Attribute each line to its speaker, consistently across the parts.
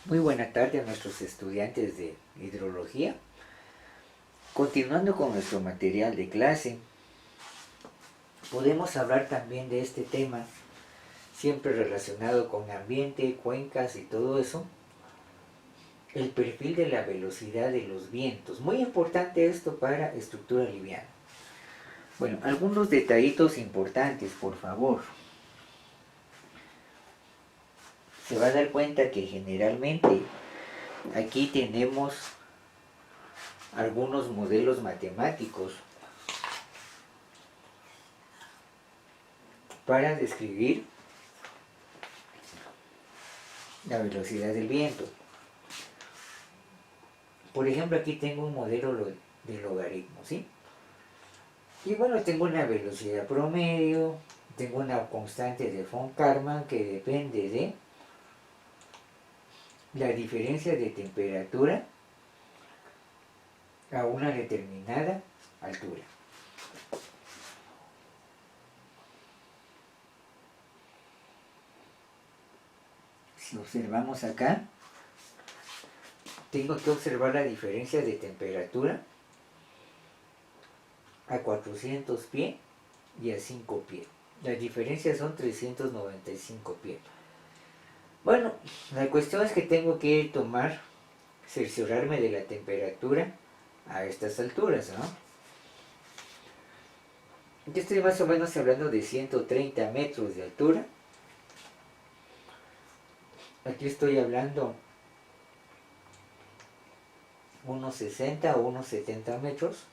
Speaker 1: Muy buena tarde a nuestros estudiantes de hidrología. Continuando con nuestro material de clase, podemos hablar también de este tema, siempre relacionado con ambiente, cuencas y todo eso, el perfil de la velocidad de los vientos. Muy importante esto para estructura liviana. Bueno, algunos detallitos importantes, por favor. Se va a dar cuenta que generalmente aquí tenemos algunos modelos matemáticos para describir la velocidad del viento. Por ejemplo, aquí tengo un modelo de logaritmo, ¿sí? Y bueno, tengo una velocidad promedio, tengo una constante de von Karman que depende de la diferencia de temperatura a una determinada altura. Si observamos acá, tengo que observar la diferencia de temperatura a 400 pies y a 5 pies. Las diferencias son 395 pies. Bueno, la cuestión es que tengo que cerciorarme de la temperatura a estas alturas, ¿no? Yo estoy más o menos hablando de 130 metros de altura. Aquí estoy hablando unos 60 o unos 70 metros.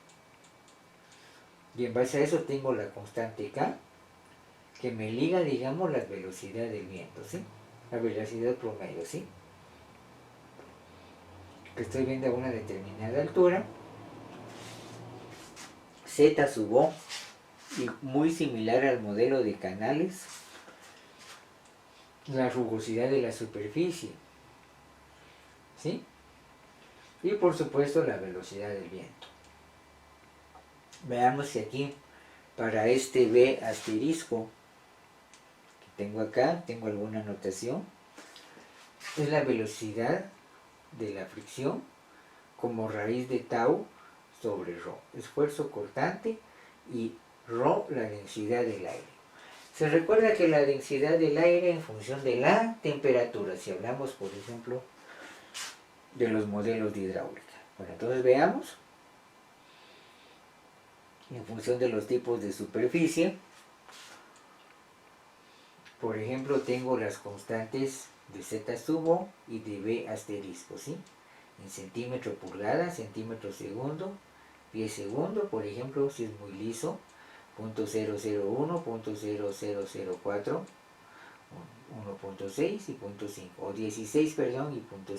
Speaker 1: Y en base a eso tengo la constante K, que me liga, digamos, la velocidad del viento, ¿sí? La velocidad promedio, ¿sí? Que estoy viendo a una determinada altura. Z sub O, y muy similar al modelo de Canales, la rugosidad de la superficie, ¿sí? Y por supuesto la velocidad del viento. Veamos si aquí, para este B asterisco que tengo acá, tengo alguna notación. Es la velocidad de la fricción como raíz de tau sobre ρ. Esfuerzo cortante y ρ la densidad del aire. Se recuerda que la densidad del aire en función de la temperatura, si hablamos por ejemplo de los modelos de hidráulica. Bueno, entonces veamos. En función de los tipos de superficie, por ejemplo, tengo las constantes de Z sub O y de B asterisco, ¿sí? En centímetro pulgada, centímetro segundo, pie segundo, por ejemplo, si es muy liso, 0.001, 0.0004, 1.6 y 0.5, o 16, perdón, y 0.5.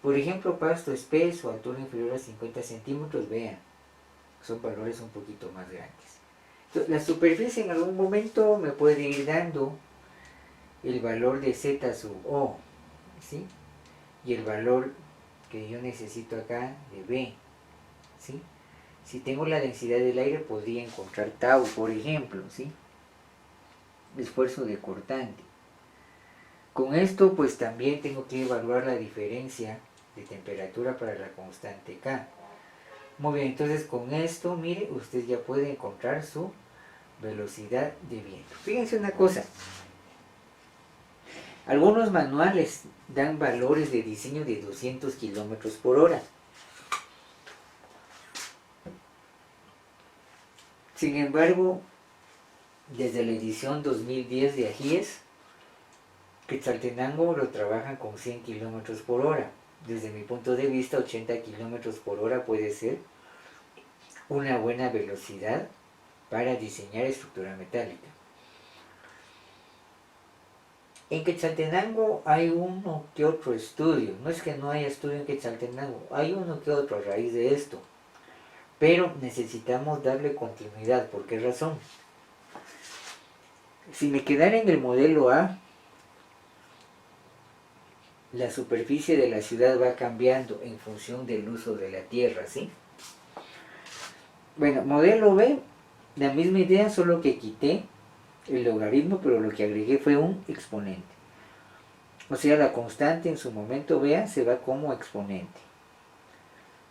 Speaker 1: Por ejemplo, pasto espeso, altura inferior a 50 centímetros, vean, son valores un poquito más grandes. Entonces, la superficie en algún momento me puede ir dando el valor de Z sub O, ¿sí? Y el valor que yo necesito acá de B, ¿sí? Si tengo la densidad del aire podría encontrar tau, por ejemplo, ¿sí? Esfuerzo de cortante. Con esto pues también tengo que evaluar la diferencia de temperatura para la constante K. Muy bien, entonces con esto, mire, usted ya puede encontrar su velocidad de viento. Fíjense una cosa. Algunos manuales dan valores de diseño de 200 kilómetros por hora. Sin embargo, desde la edición 2010 de AGIES, Quetzaltenango lo trabajan con 100 kilómetros por hora. Desde mi punto de vista, 80 kilómetros por hora puede ser una buena velocidad para diseñar estructura metálica. En Quetzaltenango hay uno que otro estudio, no es que no haya estudio en Quetzaltenango, hay uno que otro a raíz de esto, pero necesitamos darle continuidad. ¿Por qué razón? Si me quedara en el modelo A, la superficie de la ciudad va cambiando en función del uso de la tierra, ¿sí? Bueno, modelo B, la misma idea, solo que quité el logaritmo, pero lo que agregué fue un exponente. O sea, la constante en su momento, vea, se va como exponente.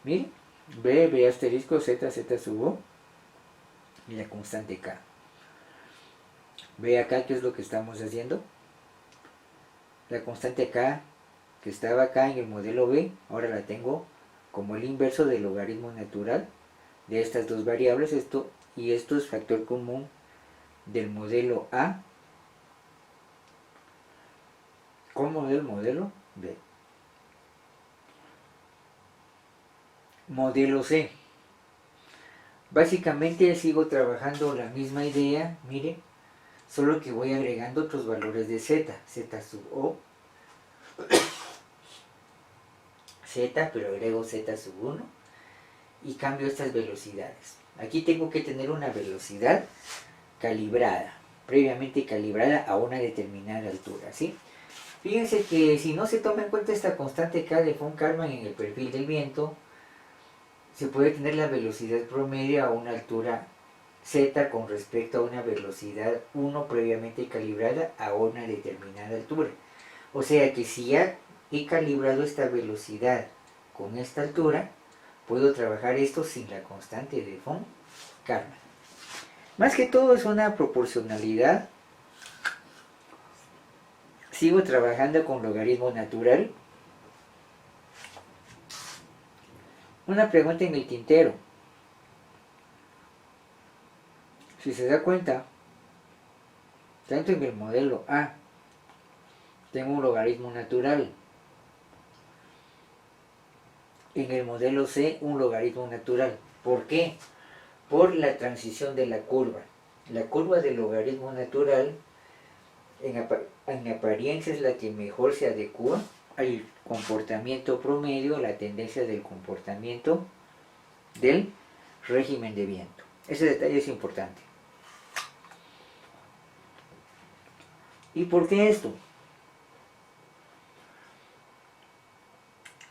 Speaker 1: Miren, B asterisco Z, Z sub O, y la constante K. Ve acá qué es lo que estamos haciendo. La constante K, que estaba acá en el modelo B, ahora la tengo como el inverso del logaritmo natural de estas dos variables, esto y esto es factor común del modelo A como del modelo B. Modelo C. Básicamente sigo trabajando la misma idea, mire, solo que voy agregando otros valores de Z, Z sub O, Z, pero agrego Z sub 1 y cambio estas velocidades. Aquí tengo que tener una velocidad calibrada, previamente calibrada a una determinada altura, ¿sí? Fíjense que si no se toma en cuenta esta constante K de von Karman en el perfil del viento, se puede tener la velocidad promedio a una altura Z con respecto a una velocidad 1 previamente calibrada a una determinada altura. O sea que si ya he calibrado esta velocidad con esta altura, puedo trabajar esto sin la constante de von Karman. Más que todo es una proporcionalidad. Sigo trabajando con logaritmo natural. Una pregunta en el tintero. Si se da cuenta, tanto en el modelo A tengo un logaritmo natural. En el modelo C un logaritmo natural. ¿Por qué? Por la transición de la curva. La curva del logaritmo natural en apariencia es la que mejor se adecua al comportamiento promedio, a la tendencia del comportamiento del régimen de viento. Ese detalle es importante. ¿Y por qué esto?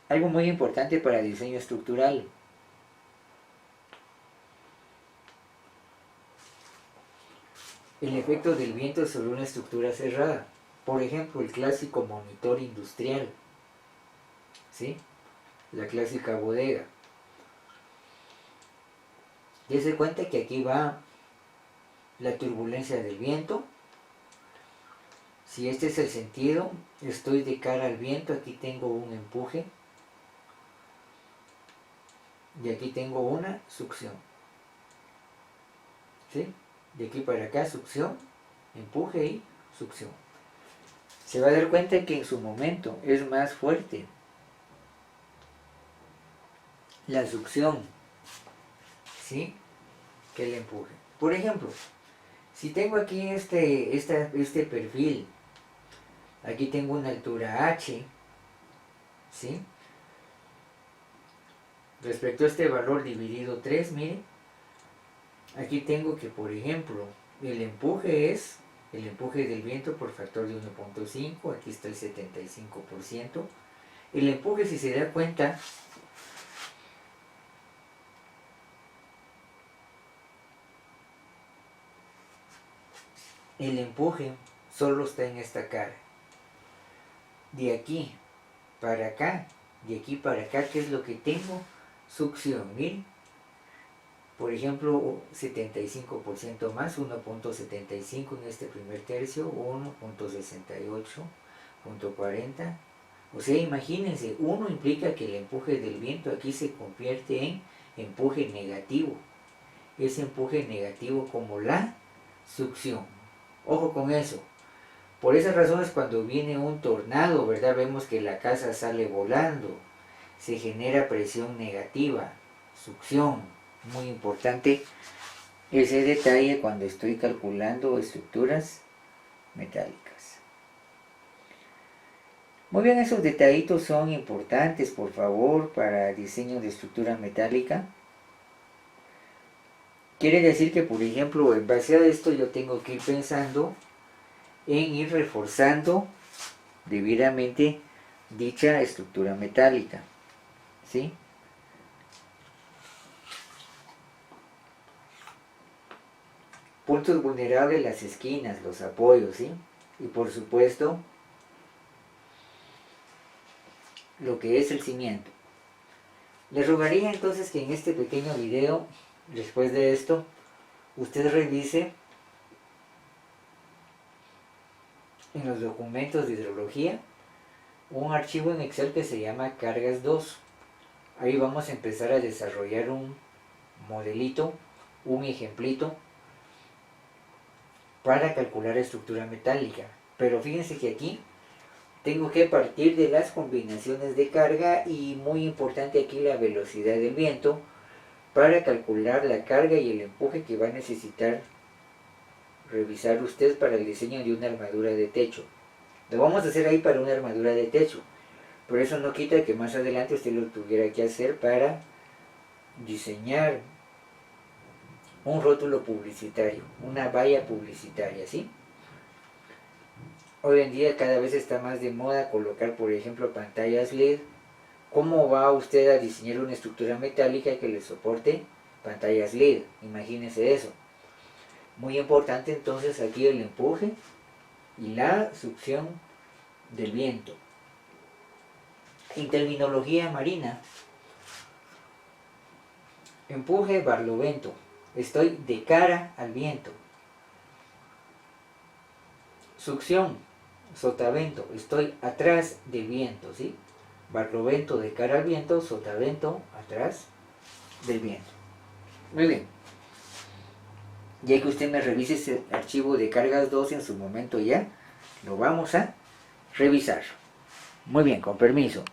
Speaker 1: Algo muy importante para el diseño estructural. El efecto del viento sobre una estructura cerrada. Por ejemplo, el clásico monitor industrial. ¿Sí? La clásica bodega. Dese cuenta que aquí va la turbulencia del viento. Si este es el sentido, estoy de cara al viento, aquí tengo un empuje. Y aquí tengo una succión. ¿Sí? De aquí para acá, succión, empuje y succión. Se va a dar cuenta que en su momento es más fuerte la succión, ¿sí?, que el empuje. Por ejemplo, si tengo aquí este perfil, aquí tengo una altura h, ¿sí?, respecto a este valor dividido 3, miren, aquí tengo que, por ejemplo, el empuje es el empuje del viento por factor de 1.5, aquí está el 75%. El empuje, si se da cuenta, el empuje solo está en esta cara. De aquí para acá, de aquí para acá, ¿qué es lo que tengo? Succión, miren. Por ejemplo, 75% más, 1.75 en este primer tercio, 1.68.40. O sea, imagínense, 1 implica que el empuje del viento aquí se convierte en empuje negativo. Ese empuje negativo como la succión. Ojo con eso. Por esas razones, cuando viene un tornado, ¿verdad?, vemos que la casa sale volando. Se genera presión negativa, succión. Muy importante ese detalle cuando estoy calculando estructuras metálicas. Muy bien, esos detallitos son importantes, por favor, para el diseño de estructura metálica. Quiere decir que, por ejemplo, en base a esto yo tengo que ir pensando en ir reforzando debidamente dicha estructura metálica, ¿sí? Puntos vulnerables, las esquinas, los apoyos, ¿sí? Y por supuesto, lo que es el cimiento. Les rogaría entonces que en este pequeño video, después de esto, usted revise en los documentos de hidrología un archivo en Excel que se llama cargas 2. Ahí vamos a empezar a desarrollar un modelito, un ejemplito para calcular estructura metálica. Pero fíjense que aquí tengo que partir de las combinaciones de carga y muy importante aquí la velocidad del viento para calcular la carga y el empuje que va a necesitar revisar usted para el diseño de una armadura de techo. Lo vamos a hacer ahí para una armadura de techo, pero eso no quita que más adelante usted lo tuviera que hacer para diseñar un rótulo publicitario, una valla publicitaria, ¿sí? Hoy en día cada vez está más de moda colocar, por ejemplo, pantallas LED. ¿Cómo va usted a diseñar una estructura metálica que le soporte pantallas LED? Imagínese eso. Muy importante entonces aquí el empuje y la succión del viento. En terminología marina, empuje barlovento, estoy de cara al viento. Succión, sotavento, estoy atrás del viento, ¿sí? Barlovento de cara al viento, sotavento atrás del viento. Muy bien. Ya que usted me revise ese archivo de cargas 2 en su momento ya, lo vamos a revisar. Muy bien, con permiso.